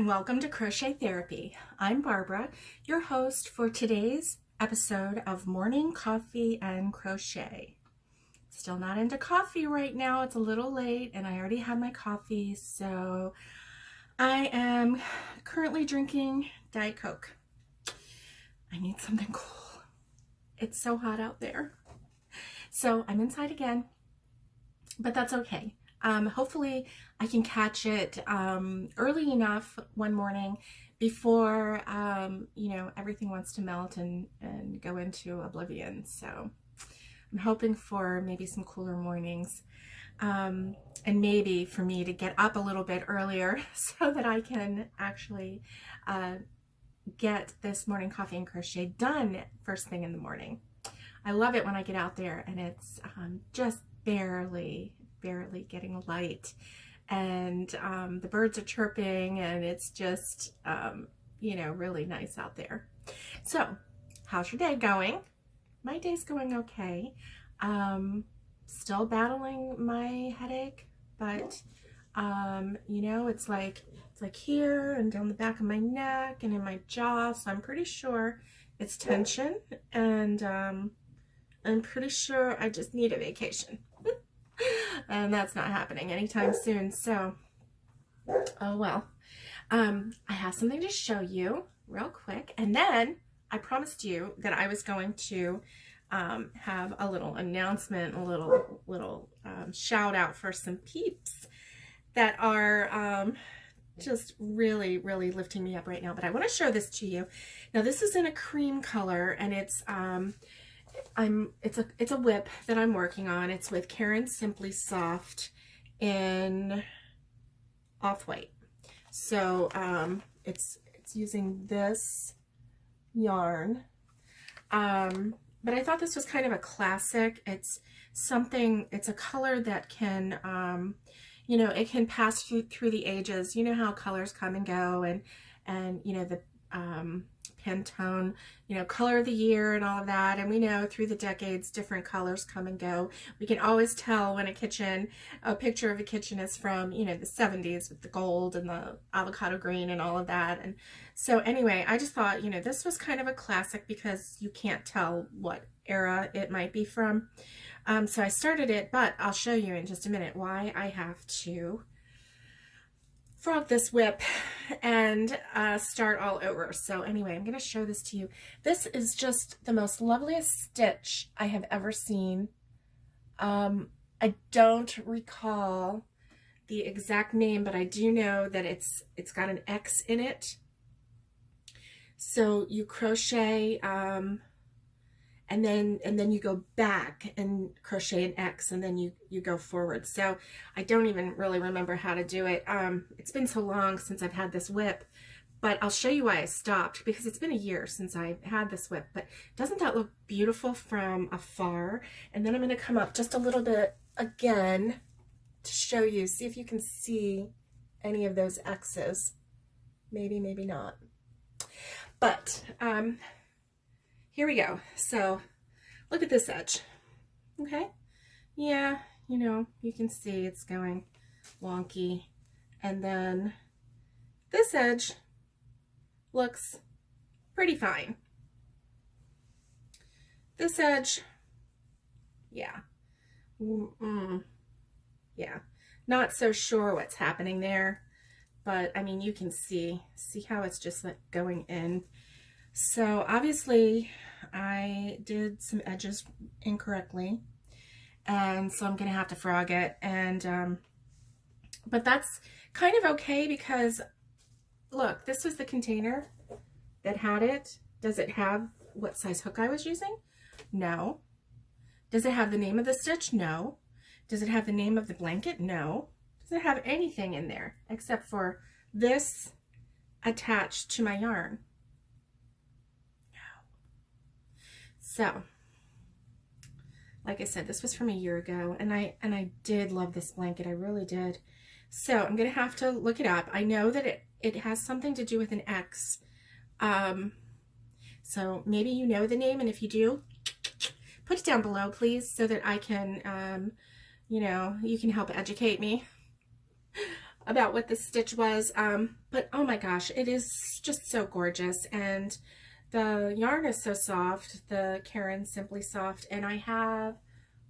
and welcome to Crochet Therapy. I'm Barbara, your host for today's episode of Morning Coffee and Crochet. Still not into coffee right now. It's a little late and I already had my coffee, so I am currently drinking Diet Coke. I need something cool. It's so hot out there. So I'm inside again, but that's okay. Hopefully I can catch it early enough one morning before, everything wants to melt and go into oblivion. So I'm hoping for maybe some cooler mornings and maybe for me to get up a little bit earlier so that I can actually get this morning coffee and crochet done first thing in the morning. I love it when I get out there and it's just barely getting light and the birds are chirping and it's just really nice out there. So how's your day going? My day's going okay. Still battling my headache, but it's like here and down the back of my neck and in my jaw, so I'm pretty sure it's tension, and I'm pretty sure I just need a vacation. And that's not happening anytime soon, so oh well. I have something to show you real quick, and then I promised you that I was going to have a little announcement, a little shout out for some peeps that are just really lifting me up right now. But I want to show this to you. Now this is in a cream color, and it's it's a whip that I'm working on. It's with Caron Simply Soft in off-white. So it's using this yarn. But I thought this was kind of a classic. It's a color that can it can pass through the ages. You know how colors come and go, and the Pantone, color of the year and all of that. And we know through the decades, different colors come and go. We can always tell when a picture of a kitchen is from, the 70s with the gold and the avocado green and all of that. And so anyway, I just thought, this was kind of a classic because you can't tell what era it might be from. So I started it, but I'll show you in just a minute why I have to frog this whip and start all over. So anyway, I'm going to show this to you. This is just the most loveliest stitch I have ever seen. I don't recall the exact name, but I do know that it's got an X in it. So you crochet and then you go back and crochet an X, and then you go forward. So I don't even really remember how to do it. It's been so long since I've had this whip, but I'll show you why I stopped, because it's been a year since I had this whip. But doesn't that look beautiful from afar? And then I'm going to come up just a little bit again to show you, see if you can see any of those X's. Maybe not. But here we go. So look at this edge. Okay. Yeah, you can see it's going wonky. And then this edge looks pretty fine. This edge, yeah. Yeah. Not so sure what's happening there, but I mean, you can see how it's just like going in. So obviously I did some edges incorrectly, and so I'm gonna have to frog it, and but that's kind of okay, because look, this was the container that had it. Does it have what size hook I was using? No. Does it have the name of the stitch? No. Does it have the name of the blanket? No. Does it have anything in there except for this attached to my yarn? So, like I said, this was from a year ago, and I did love this blanket. I really did. So I'm gonna have to look it up. I know that it has something to do with an X. So maybe you know the name, and if you do, put it down below, please, so that I can, you can help educate me about what this stitch was. But oh my gosh, it is just so gorgeous. And the yarn is so soft, the Karen Simply Soft. And I have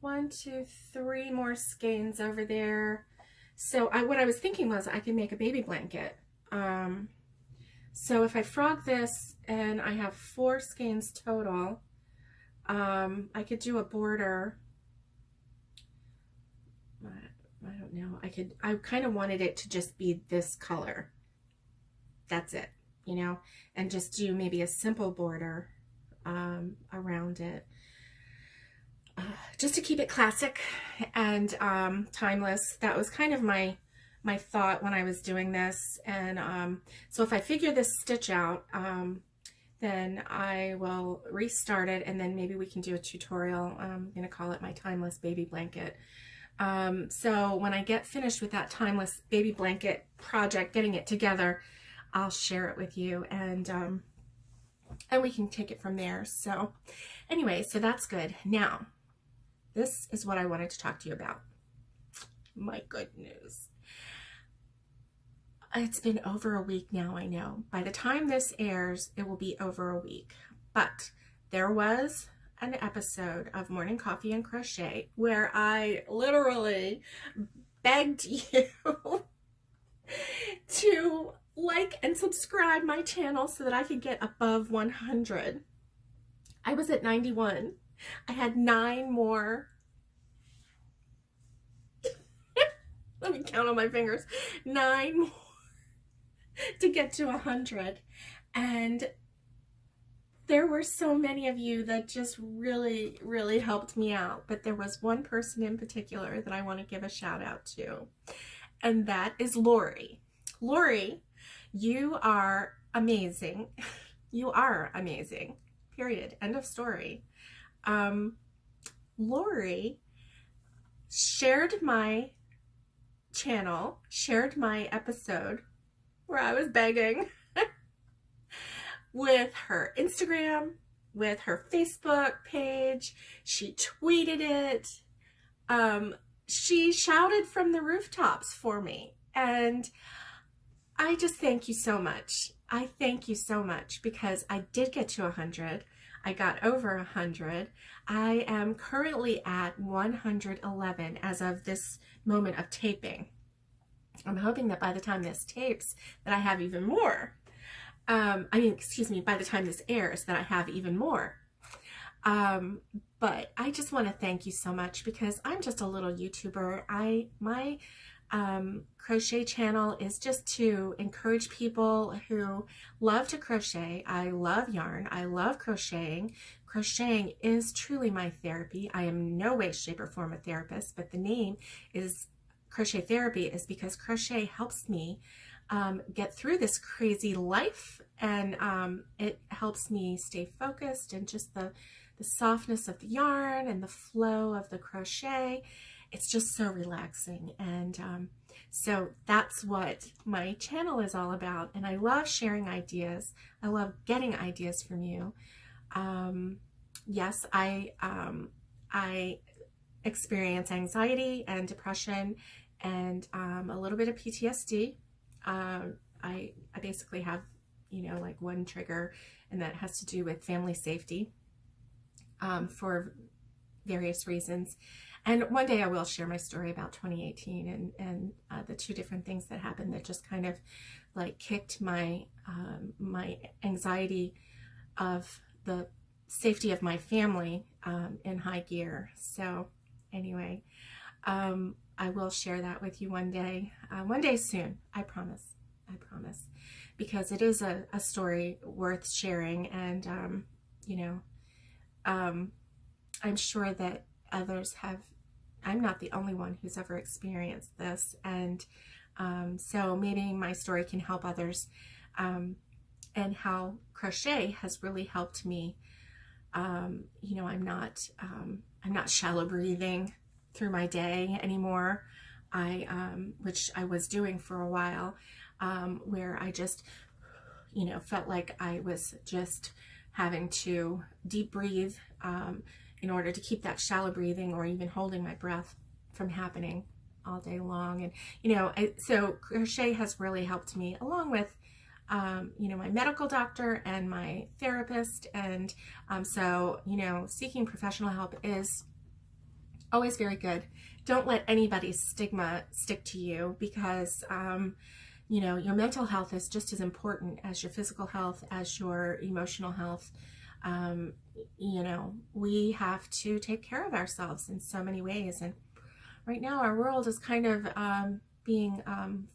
1, 2, 3 more skeins over there. So what I was thinking was I could make a baby blanket. So if I frog this, and I have 4 skeins total, I could do a border. I don't know. I kind of wanted it to just be this color. That's it, you know, and just do maybe a simple border around it. Just to keep it classic and timeless. That was kind of my thought when I was doing this. And so if I figure this stitch out, then I will restart it, and then maybe we can do a tutorial. I'm going to call it my Timeless Baby Blanket. So when I get finished with that Timeless Baby Blanket project, getting it together, I'll share it with you, and we can take it from there. So anyway, so that's good. Now, this is what I wanted to talk to you about. My good news. It's been over a week now, I know. By the time this airs, it will be over a week. But there was an episode of Morning Coffee and Crochet where I literally begged you to like and subscribe my channel so that I could get above 100. I was at 91. I had 9 more. Let me count on my fingers. 9 more to get to 100. And there were so many of you that just really, really helped me out. But there was one person in particular that I want to give a shout out to. And that is Lori. Lori, you are amazing. You are amazing. Period. End of story. Lori shared my channel, shared my episode where I was begging with her Instagram, with her Facebook page. She tweeted it. She shouted from the rooftops for me. And I just thank you so much. I thank you so much because I did get to 100. I got over 100. I am currently at 111 as of this moment of taping. I'm hoping that by the time this tapes that I have even more. Excuse me, by the time this airs that I have even more. But I just want to thank you so much because I'm just a little YouTuber. My crochet channel is just to encourage people who love to crochet. I love yarn. I love crocheting. Crocheting is truly my therapy. I am no way, shape, or form a therapist, but the name is Crochet Therapy is because crochet helps me get through this crazy life, and it helps me stay focused, and just the softness of the yarn and the flow of the crochet. It's just so relaxing. And so that's what my channel is all about. And I love sharing ideas. I love getting ideas from you. Yes, I experience anxiety and depression and a little bit of PTSD. I basically have, like one trigger, and that has to do with family safety for various reasons. And one day I will share my story about 2018 and the 2 different things that happened that just kind of like kicked my my anxiety of the safety of my family in high gear. So anyway, I will share that with you one day soon. I promise, because it is a story worth sharing. And I'm sure that others have. I'm not the only one who's ever experienced this, and so maybe my story can help others, and how crochet has really helped me. I'm not shallow breathing through my day anymore. Which I was doing for a while, where I just, felt like I was just having to deep breathe in order to keep that shallow breathing or even holding my breath from happening all day long. And, so crochet has really helped me, along with, my medical doctor and my therapist. And so, seeking professional help is always very good. Don't let anybody's stigma stick to you, because, your mental health is just as important as your physical health, as your emotional health. We have to take care of ourselves in so many ways. And right now our world is kind of being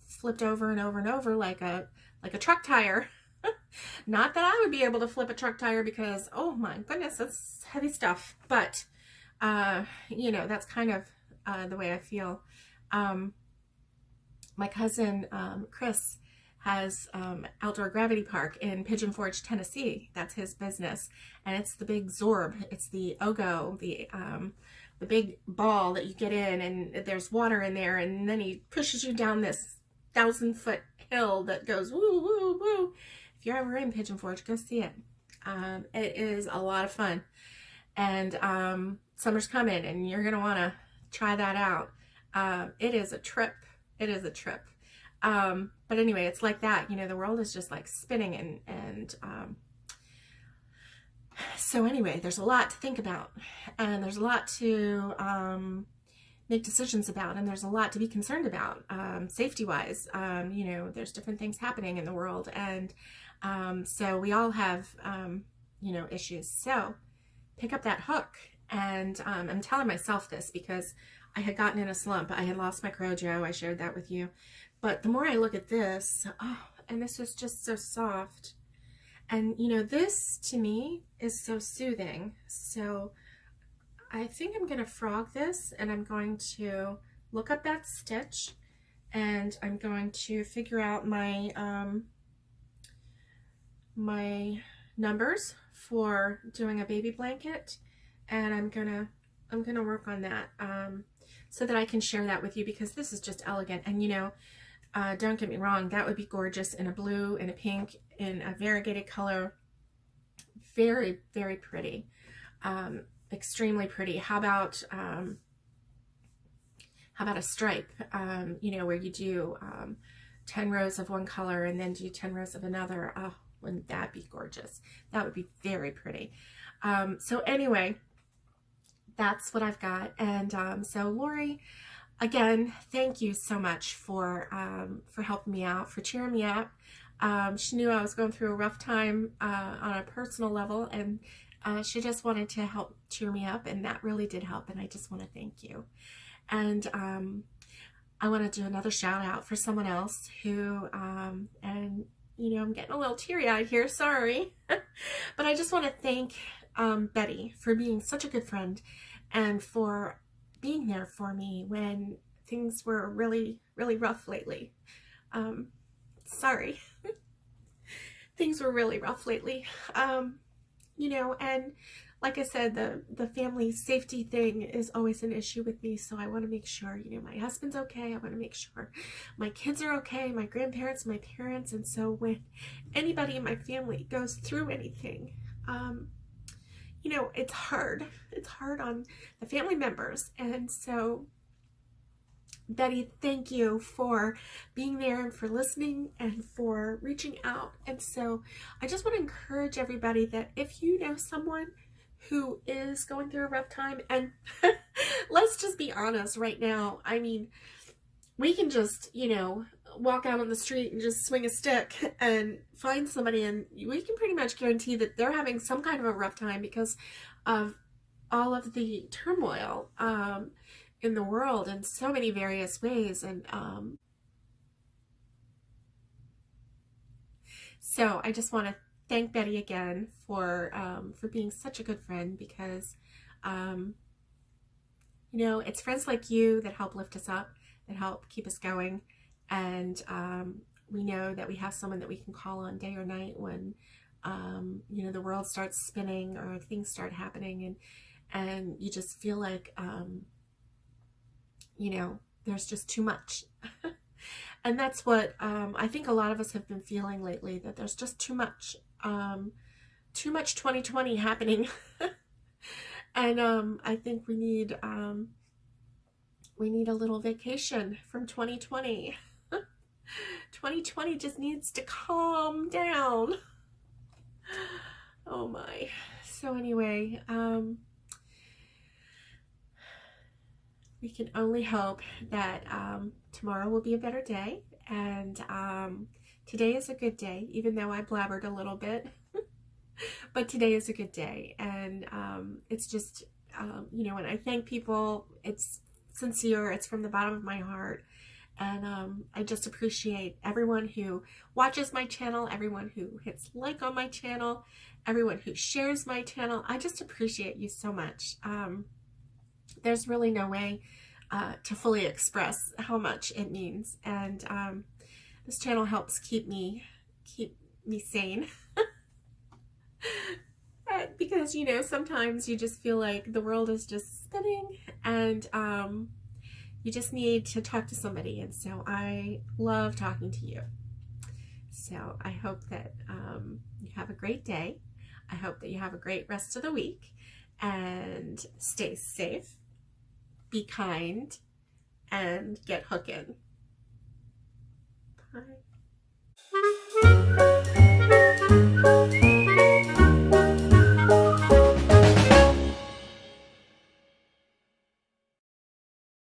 flipped over and over and over like a truck tire. Not that I would be able to flip a truck tire, because, oh my goodness, that's heavy stuff. But, that's kind of the way I feel. My cousin, Chris, has Outdoor Gravity Park in Pigeon Forge, Tennessee. That's his business. And it's the big Zorb. It's the Ogo, the big ball that you get in, and there's water in there, and then he pushes you down this 1,000-foot hill that goes woo, woo, woo. If you're ever in Pigeon Forge, go see it. It is a lot of fun. And summer's coming, and you're going to want to try that out. It is a trip. It is a trip. But anyway, it's like that. The world is just like spinning, and so anyway, there's a lot to think about, and there's a lot to make decisions about, and there's a lot to be concerned about, safety-wise. There's different things happening in the world, and so we all have, issues. So pick up that hook. And I'm telling myself this because I had gotten in a slump. I had lost my Crojo. I shared that with you. But the more I look at this, and this is just so soft. And, this to me is so soothing. So I think I'm going to frog this, and I'm going to look up that stitch, and I'm going to figure out my, my numbers for doing a baby blanket. And I'm gonna work on that so that I can share that with you, because this is just elegant. And don't get me wrong, that would be gorgeous in a blue, in a pink, in a variegated color. Very, very pretty. Extremely pretty. How about a stripe? Where you do 10 rows of one color and then do 10 rows of another. Oh, wouldn't that be gorgeous? That would be very pretty. So anyway, that's what I've got. And so Lori, again, thank you so much for helping me out, for cheering me up. She knew I was going through a rough time on a personal level, and she just wanted to help cheer me up, and that really did help, and I just want to thank you. And I want to do another shout out for someone else who, and I'm getting a little teary-eyed here, sorry. But I just want to thank Betty for being such a good friend, and for being there for me when things were really, really rough lately. Sorry. Things were really rough lately. And like I said, the family safety thing is always an issue with me, so I want to make sure, my husband's okay. I want to make sure my kids are okay, my grandparents, my parents. And so when anybody in my family goes through anything, it's hard. It's hard on the family members. And so, Betty, thank you for being there and for listening and for reaching out. And so I just want to encourage everybody that if you know someone who is going through a rough time, and let's just be honest right now, I mean, we can just, walk out on the street and just swing a stick and find somebody, and we can pretty much guarantee that they're having some kind of a rough time because of all of the turmoil in the world in so many various ways. And so I just want to thank Betty again for being such a good friend, because it's friends like you that help lift us up, that help keep us going. And we know that we have someone that we can call on day or night when the world starts spinning or things start happening, and you just feel like there's just too much. And that's what I think a lot of us have been feeling lately, that there's just too much 2020 happening. And I think we need We need a little vacation from 2020. 2020 just needs to calm down. Oh my. So anyway, we can only hope that tomorrow will be a better day, and today is a good day, even though I blabbered a little bit. But today is a good day, and it's just, you know, when I thank people, it's sincere, it's from the bottom of my heart, and I just appreciate everyone who watches my channel, everyone who hits like on my channel, everyone who shares my channel. I just appreciate you so much. There's really no way to fully express how much it means, and this channel helps keep me sane. Because, you know, sometimes you just feel like the world is just spinning, and you just need to talk to somebody, and so I love talking to you. So I hope that you have a great day. I hope that you have a great rest of the week, and stay safe, be kind, and get hooking. Bye.